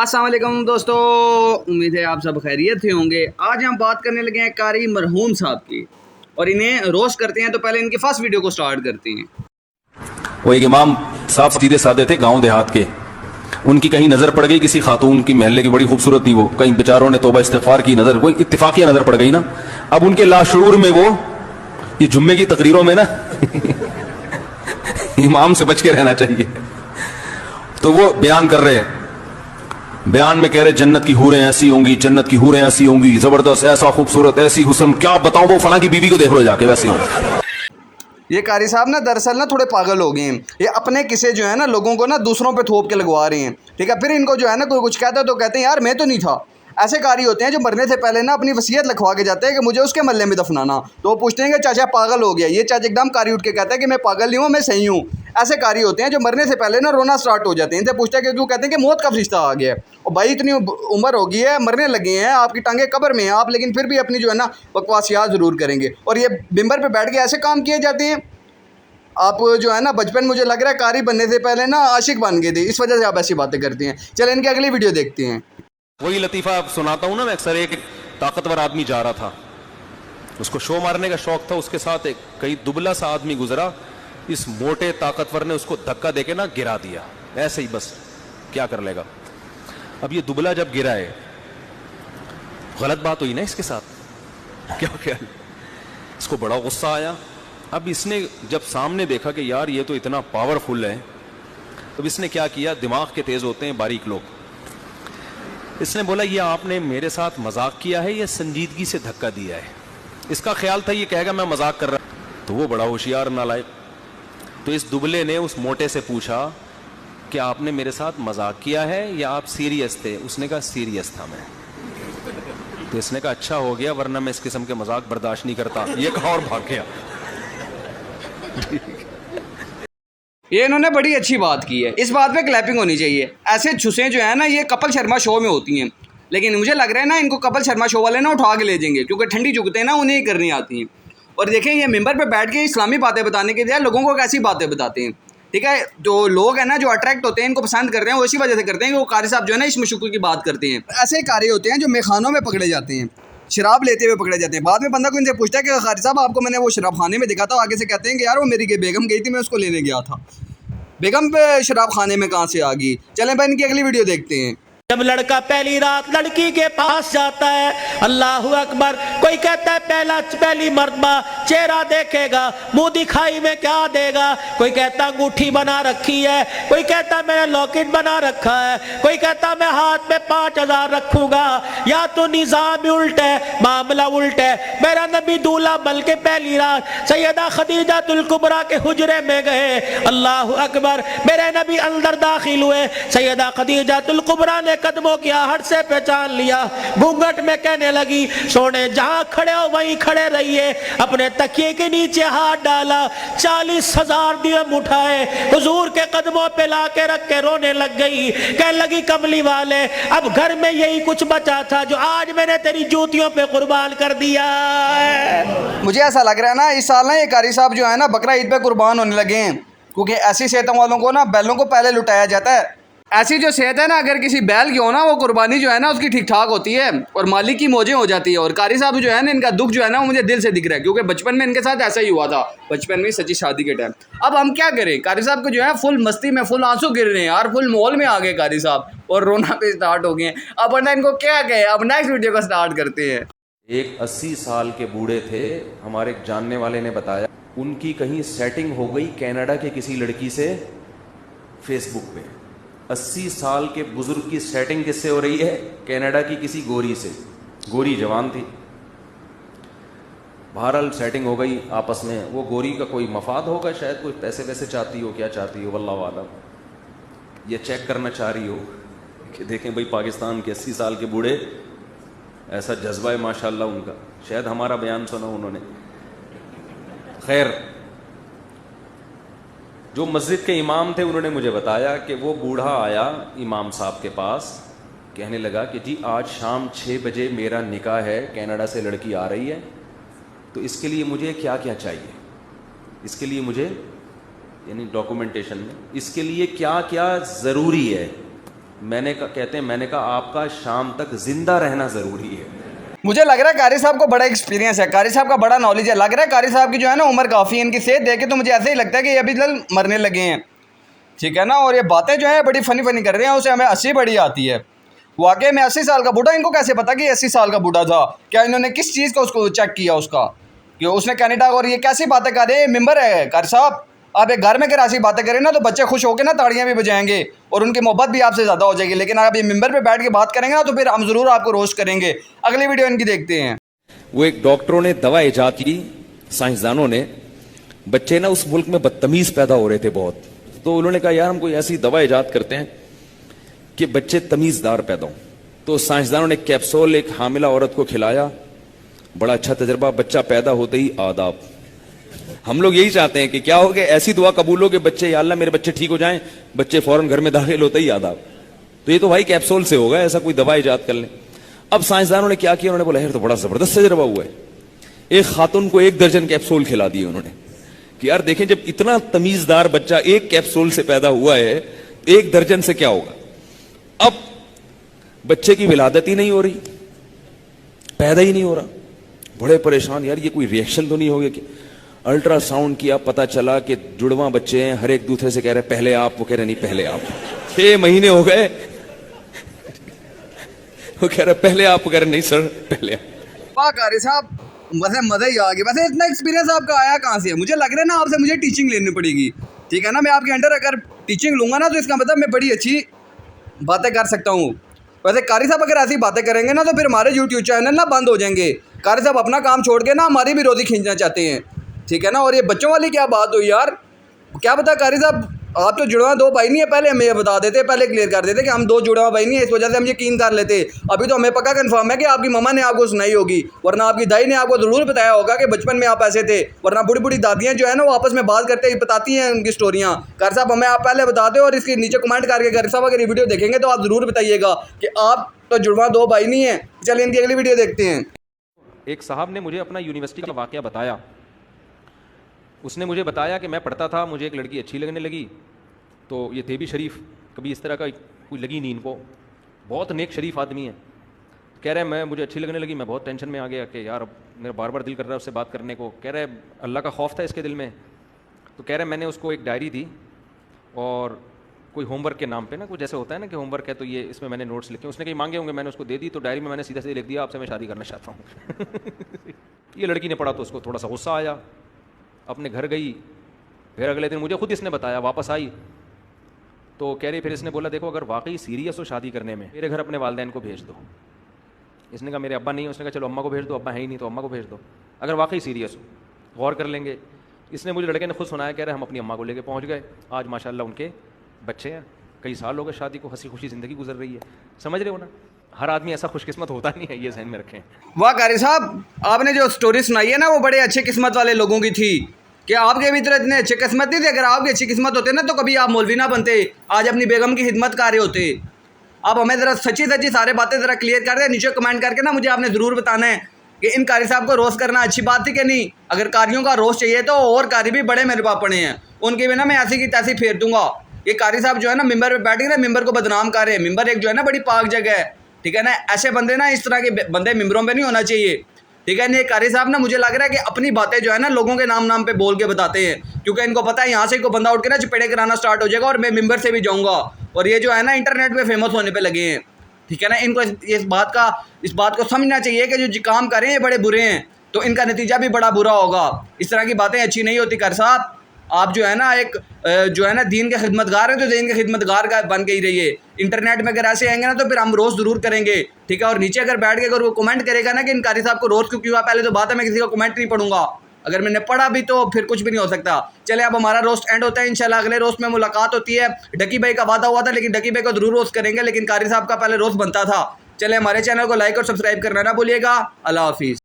अस्सलाम वालेकुम दोस्तों, उम्मीद है आप सब खैरियत से होंगे। आज हम बात करने लगे हैं कारी मरहूम साहब की और इन्हें रोस्ट करते हैं। तो पहले इनकी फर्स्ट वीडियो को स्टार्ट करते हैं। वो एक इमाम साफ सीधे साधे थे, गांव देहात के। उनकी कहीं नजर पड़ गई किसी खातून की, महल्ले की, बड़ी खूबसूरत थी वो। कहीं बेचारों ने तौबा इस्तिगफार की, नजर कोई इत्तिफाकिया नजर पड़ गई ना। अब उनके लाशूर में वो ये जुम्मे की तकरीरों में ना इमाम से बच के रहना चाहिए। तो वो बयान कर रहे हैं, बयान में कह रहे जन्नत की हूरें ऐसी होंगी, जन्नत की हूरें ऐसी होंगी, जबरदस्त, ऐसा खूबसूरत, ऐसी हुस्न, क्या बताऊं, वो फला की बीवी को देख लो जाके, वैसी हो। ये कारी साहब ना दरअसल ना थोड़े पागल हो गए हैं। ये अपने किस्से जो है ना लोगों को ना दूसरों पे थोप के लगवा रहे हैं, ठीक है। फिर इनको जो है ना कोई कुछ कहता है तो कहते हैं यार मैं तो नहीं था। ऐसे कारी होते हैं जो मरने से पहले ना अपनी वसीयत लिखवा के जाते हैं कि मुझे उसके महल्ले में दफनाना। तो वो पूछते हैं कि चाचा पागल हो गया। ये चाचा एकदम कारी उठ के कहता है कि मैं पागल नहीं हूँ, मैं सही हूँ। ऐसे कारी होते हैं जो मरने से पहले ना रोना स्टार्ट हो जाते हैं। इनसे पूछते हैं कि क्यों, कहते हैं कि मौत का फरिश्ता आ गया है। और भाई इतनी उम्र हो गई है, मरने लगे हैं, आपकी टांगे कब्र में हैं आप, लेकिन फिर भी अपनी जो है ना बकवासियात ज़रूर करेंगे। और ये बिंबर पर बैठ के ऐसे काम किए जाते हैं। आप जो है ना बचपन मुझे लग रहा है कारी बनने से पहले ना आशिक बन गए थे, इस वजह से आप ऐसी बातें करते हैं। चलें इनकी अगली वीडियो देखते हैं। वही लतीफा सुनाता हूं ना मैं अक्सर। एक ताकतवर आदमी जा रहा था, उसको शो मारने का शौक था। उसके साथ एक कहीं दुबला सा आदमी गुजरा। इस मोटे ताकतवर ने उसको धक्का देके ना गिरा दिया, ऐसे ही, बस क्या कर लेगा। अब ये दुबला जब गिरा है, गलत बात हुई ना इसके साथ, क्या इसको बड़ा गुस्सा आया। अब इसने जब सामने देखा कि यार ये तो इतना पावरफुल है, तो इसने क्या किया, दिमाग के तेज होते हैं बारीक लोग। इसने बोला ये आपने मेरे साथ मजाक किया है या संजीदगी से धक्का दिया है। इसका ख्याल था ये कहेगा मैं मजाक कर रहा, तो वो बड़ा होशियार नालायक। तो इस दुबले ने उस मोटे से पूछा कि आपने मेरे साथ मजाक किया है या आप सीरियस थे। उसने कहा सीरियस था मैं। तो इसने कहा अच्छा हो गया, वरना मैं इस किस्म के मजाक बर्दाश्त नहीं करता। ये कहा और भाग गया। ये इन्होंने बड़ी अच्छी बात की है, इस बात पे क्लैपिंग होनी चाहिए। ऐसे छुसें जो है ना ये कपिल शर्मा शो में होती हैं, लेकिन मुझे लग रहा है ना इनको कपिल शर्मा शो वाले ना उठा के ले जाएंगे, क्योंकि ठंडी चुकते हैं ना उन्हें ही करनी आती हैं। और देखें ये मेंबर पे बैठ के इस्लामी बातें बताने के लिए लोगों को कैसी बातें बताते हैं, ठीक है। जो लोग हैं ना जो अट्रैक्ट होते हैं, इनको पसंद करते हैं, वो इसी वजह से करते हैं कि वो कारी साहब जो है ना इस मशूक़ की बात करते हैं। ऐसे कारी होते हैं जो मेखानों में पकड़े जाते हैं, शराब लेते हुए पकड़े जाते हैं। बाद में बंदा को इनसे पूछता है कि कारी साहब आपको मैंने वो शराब खाने में देखा था। आगे से कहते हैं कि यार वो मेरी बेगम गई थी, मैं उसको लेने गया था। बेगम पे शराब खाने में कहाँ से आ गई। चलें भाई इनकी अगली वीडियो देखते हैं। जब लड़का पहली रात लड़की के पास जाता है, अल्लाह अकबर, कोई कहता है पहली मर्तबा चेहरा देखेगा, मुंह दिखाई में क्या देगा। कोई कहता अंगूठी बना रखी है, कोई कहता मैंने लॉकेट बना रखा है, कोई कहता मैं हाथ में 5000 रखूंगा। या तो निजाम उल्ट है, मामला उल्ट है। मेरा नबी दूल्हा बल्कि पहली रात सैयदा खदीजातुल कुबरा के हुजरे में गए, अल्लाह अकबर, मेरे नबी अंदर दाखिल हुए। सैयदा खदीजातुल कुबरा ने कदमों की आहट से पहचान लिया, घूंघट में कहने लगी सोने जहां खड़े हो वहीं खड़े रहिए। अपने तकिए के नीचे हाथ डाला, 40,000 दिरहम उठाए, हुजूर के कदमों पे ला के रख के रोने लग गई। कहने लगी कमली वाले, अब घर में यही कुछ बचा था जो आज मैंने तेरी जूतियों पे कुर्बान कर दिया है। मुझे ऐसा लग रहा है ना इस साल ना ये कारी साहब जो है ना बकरा ईद पे कुर्बान होने लगे हैं, क्योंकि ऐसी सेहतों वालों को ना बैलों को पहले लुटाया जाता है। ऐसी जो सेहत है ना अगर किसी बैल की हो ना, वो कुर्बानी जो है ना उसकी ठीक ठाक होती है और मालिक की मौजें हो जाती है। और कारी साहब जो है ना इनका दुख जो है ना वो मुझे दिल से दिख रहा है, क्योंकि बचपन में इनके साथ ऐसा ही हुआ था, बचपन में सच्ची शादी के टाइम। अब हम क्या करें, कारी साहब को जो है फुल मस्ती में फुल आंसू गिर रहे हैं यार, फुल मॉल में आ गए कारी साहब और रोना पे स्टार्ट हो गए। अब वरना इनको क्या कहे। अब नेक्स्ट वीडियो को स्टार्ट करते हैं। एक 80 साल के बूढ़े थे, हमारे एक जानने वाले ने बताया, उनकी कहीं सेटिंग हो गई कनाडा के किसी लड़की से फेसबुक पे। 80 साल के बुजुर्ग की सेटिंग किससे हो रही है, कनाडा की किसी गोरी से। गोरी जवान थी, बहरहाल सेटिंग हो गई आपस में। वो गोरी का कोई मफाद होगा, शायद कोई पैसे वैसे चाहती हो, क्या चाहती हो वल्लाहु आलम। ये चेक करना चाह रही हो कि देखें भाई पाकिस्तान के 80 साल के बूढ़े, ऐसा जज्बा है माशाल्लाह उनका। शायद हमारा बयान सुना उन्होंने। खैर, जो मस्जिद के इमाम थे उन्होंने मुझे बताया कि वो बूढ़ा आया इमाम साहब के पास, कहने लगा कि जी आज शाम 6 बजे मेरा निकाह है, कनाडा से लड़की आ रही है, तो इसके लिए मुझे क्या क्या चाहिए, इसके लिए मुझे यानी डॉक्यूमेंटेशन में इसके लिए क्या क्या ज़रूरी है। मैंने कहा आपका शाम तक जिंदा रहना ज़रूरी है। मुझे लग रहा है कारी साहब को बड़ा एक्सपीरियंस है, कारी साहब का बड़ा नॉलेज है। लग रहा है कारी साहब की जो है ना उम्र काफ़ी है, इनकी सेहत देख के तो मुझे ऐसे ही लगता है कि ये अभी जल मरने लगे हैं, ठीक है ना। और ये बातें जो है बड़ी फ़नी फ़नी कर रहे हैं, उसे हमें हंसी बड़ी आती है। वाकई में 80 साल का बूढ़ा, इनको कैसे पता कि 80 साल का बूढ़ा था? क्या इन्होंने किस चीज़ का उसको चेक किया उसका कि उसने कनाडा? और ये कैसी बातें कर रहे हैं? मेंबर है कारी साहब, आप एक घर में अगर ऐसी बातें करें ना तो बच्चे खुश होकर ना ताड़ियाँ भी बजाएंगे और उनकी मोहब्बत भी आपसे ज़्यादा हो जाएगी। लेकिन आप ये मेंबर पे बैठ के बात करेंगे ना तो फिर हम ज़रूर आपको रोस्ट करेंगे। अगली वीडियो इनकी देखते हैं। वो एक डॉक्टरों ने दवा इजाद की, साइंसदानों ने। बच्चे ना उस मुल्क में बदतमीज पैदा हो रहे थे बहुत, तो उन्होंने कहा यार हम कोई ऐसी दवा इजाद करते हैं कि बच्चे तमीज़दार पैदा हों। तो साइंसदानों ने कैप्सूल एक हामिला औरत को खिलाया, बड़ा अच्छा तजर्बा, बच्चा पैदा होते ही आदाब। हम लोग यही चाहते हैं कि क्या हो गया, ऐसी दुआ कबूल हो कि बच्चे, या अल्लाह मेरे बच्चे ठीक हो जाएं, बच्चे फौरन घर में दाखिल होते ही आदाब। तो ये तो भाई कैप्सूल से होगा, ऐसा कोई दवा इजाद कर लें। अब साइंसदानों ने क्या किया, उन्होंने बोला यार तो बड़ा जबरदस्त तजर्बा हुआ है। एक खातून को 1 दर्जन कैप्सूल खिला दिए उन्होंने कि यार देखें जब इतना तमीजदार बच्चा एक कैप्सूल से पैदा हुआ है, 1 दर्जन से क्या होगा। अब बच्चे की विलादत ही नहीं हो रही, पैदा ही नहीं हो रहा, बड़े परेशान, यार ये कोई रिएक्शन तो नहीं हो गया कि अल्ट्रासाउंड किया, पता चला कि जुड़वा बच्चे हैं, हर एक दूसरे से कह रहे पहले आप, वो कह रहे नहीं पहले आप। 6 महीने हो गए, वो कह रहे पहले आप, कह रहे नहीं सर पहले आप। वाह कारी साहब, वैसे मज़ा ही आ गया। वैसे इतना एक्सपीरियंस आपका आया कहाँ से? मुझे लग रहा है ना आपसे मुझे टीचिंग लेनी पड़ेगी, ठीक है ना। मैं आपके अंडर अगर टीचिंग लूँगा ना तो इसका मतलब मैं बड़ी अच्छी बातें कर सकता हूँ। वैसे कारी साहब अगर ऐसी बातें करेंगे ना तो फिर हमारे यूट्यूब चैनल ना बंद हो जाएंगे। कारी साहब अपना काम छोड़ के ना हमारी भी रोज़ी खींचना चाहते हैं, ठीक है ना। और ये बच्चों वाली क्या बात हुई यार, क्या बता कारी साहब, आप तो जुड़वा 2 भाई नहीं है, पहले हमें ये बता देते, पहले क्लियर कर देते कि हम 2 जुड़वा भाई नहीं है, इस वजह से हम यकीन कर लेते। अभी तो हमें पक्का कंफर्म है कि आपकी मम्मा ने आपको सुनाई होगी, वरना आपकी दाई ने आपको ज़रूर बताया होगा कि बचपन में आप ऐसे थे। वरना बूढ़ी बूढ़ी दादियाँ जो है ना वो आपस में बात करते बताती हैं उनकी स्टोरियाँ। कारी साहब हमें आप पहले बता दें और इसके नीचे कमेंट करके कारी साहब अगर ये वीडियो देखेंगे तो आप ज़रूर बताइएगा कि आप तो जुड़वा 2 भाई नहीं है। चलिए इनकी अगली वीडियो देखते हैं। एक साहब ने मुझे अपना यूनिवर्सिटी का वाकया बताया। उसने मुझे बताया कि मैं पढ़ता था, मुझे एक लड़की अच्छी लगने लगी, तो ये थे भी शरीफ, कभी इस तरह का कोई लगी नहीं इनको, बहुत नेक शरीफ आदमी है। कह रहे मैं मुझे अच्छी लगने लगी, मैं बहुत टेंशन में आ गया कि यार मेरा बार बार दिल कर रहा है उससे बात करने को। कह रहे अल्लाह का खौफ था इसके दिल में, तो कह रहे मैंने उसको एक डायरी दी और कोई होमवर्क के नाम पे ना, कुछ जैसे होता है ना कि होमवर्क है तो ये इसमें मैंने नोट्स लिखे, उसने कहीं मांगे होंगे, मैंने उसको दे दी। तो डायरी में मैंने सीधा सीधा लिख दिया आपसे मैं शादी करना चाहता हूँ। ये लड़की ने पढ़ा तो उसको थोड़ा सा गुस्सा आया, अपने घर गई। फिर अगले दिन मुझे खुद इसने बताया, वापस आई तो कह रही, फिर इसने बोला देखो अगर वाकई सीरियस हो शादी करने में, मेरे घर अपने वालिदैन को भेज दो। इसने कहा मेरे अब्बा नहीं है, उसने कहा चलो अम्मा को भेज दो, अब्बा है ही नहीं तो अम्मा को भेज दो, अगर वाकई सीरियस हो गौर कर लेंगे। इसने मुझे लड़के ने खुद सुनाया, कह रहे हम अपनी अम्मा को लेके पहुँच गए, आज माशाल्लाह उनके बच्चे हैं, कई साल हो गए शादी को, हंसी खुशी ज़िंदगी गुजर रही है। समझ रहे हो ना, हर आदमी ऐसा खुशकिस्मत होता नहीं है, ये ज़हन में रखें। वाह कारी साहब, आपने जो स्टोरी सुनाई है ना वो बड़े अच्छे किस्मत वाले लोगों की थी कि आपके भी तो इतने अच्छे किस्मत नहीं थे। अगर आपकी अच्छी किस्मत होते ना तो कभी आप मौलवी ना बनते, आज अपनी बेगम की खिदमत कर रहे होते। आप हमें ज़रा सच्ची सच्ची सारे बातें ज़रा क्लियर कर दें, नीचे कमेंट करके ना मुझे आपने ज़रूर बताना है कि इन कारी साहब को रोस्ट करना अच्छी बात थी कि नहीं। अगर कारियों का रोस्ट चाहिए तो और कारी भी बड़े मेरे पास पड़े हैं, उनके भी ना मैं ऐसी की तैसी फेर दूंगा। ये कारी साहब जो है ना मिंबर पे बैठ के ना मिंबर को बदनाम कर रहे हैं। मिंबर एक जो है ना बड़ी पाक जगह है, ठीक है ना। ऐसे बंदे ना, इस तरह के बंदे मिंबरों पे नहीं होना चाहिए, ठीक है ना। कारी साहब ना मुझे लग रहा है कि अपनी बातें जो है ना लोगों के नाम नाम पे बोल के बताते हैं, क्योंकि इनको पता है यहाँ से कोई बंदा उठ के ना चपेड़े कराना स्टार्ट हो जाएगा और मैं मिंबर से भी जाऊँगा। और ये जो है ना इंटरनेट पे फेमस होने पे लगे हैं, ठीक है ना। इनको इस बात को समझना चाहिए कि जो काम करें ये बड़े बुरे हैं, तो इनका नतीजा भी बड़ा बुरा होगा। इस तरह की बातें अच्छी नहीं होती। कारी साहब आप जो है ना एक जो है ना दीन के खिदमतगार हैं तो दीन के खिदमतगार का बन के ही रहिए। इंटरनेट में अगर ऐसे आएंगे ना तो फिर हम रोज़ ज़रूर करेंगे, ठीक है। और नीचे अगर बैठ के अगर वो कमेंट करेगा ना कि इन कारी साहब को रोज़ क्यों हुआ, पहले तो बात है मैं किसी का कमेंट नहीं पढ़ूंगा, अगर मैंने पढ़ा भी तो फिर कुछ भी नहीं हो सकता। चले अब हमारा रोस्ट एंड होता है, इंशाल्लाह अगले रोस्ट में मुलाकात होती है। डकी भाई का वादा हुआ था, लेकिन डकी भाई को ज़रूर रोस्ट करेंगे, लेकिन कारी साहब का पहले रोस्ट बनता था। चले हमारे चैनल को लाइक और सब्सक्राइब करना ना भूलिएगा। अल्लाह हाफिज़।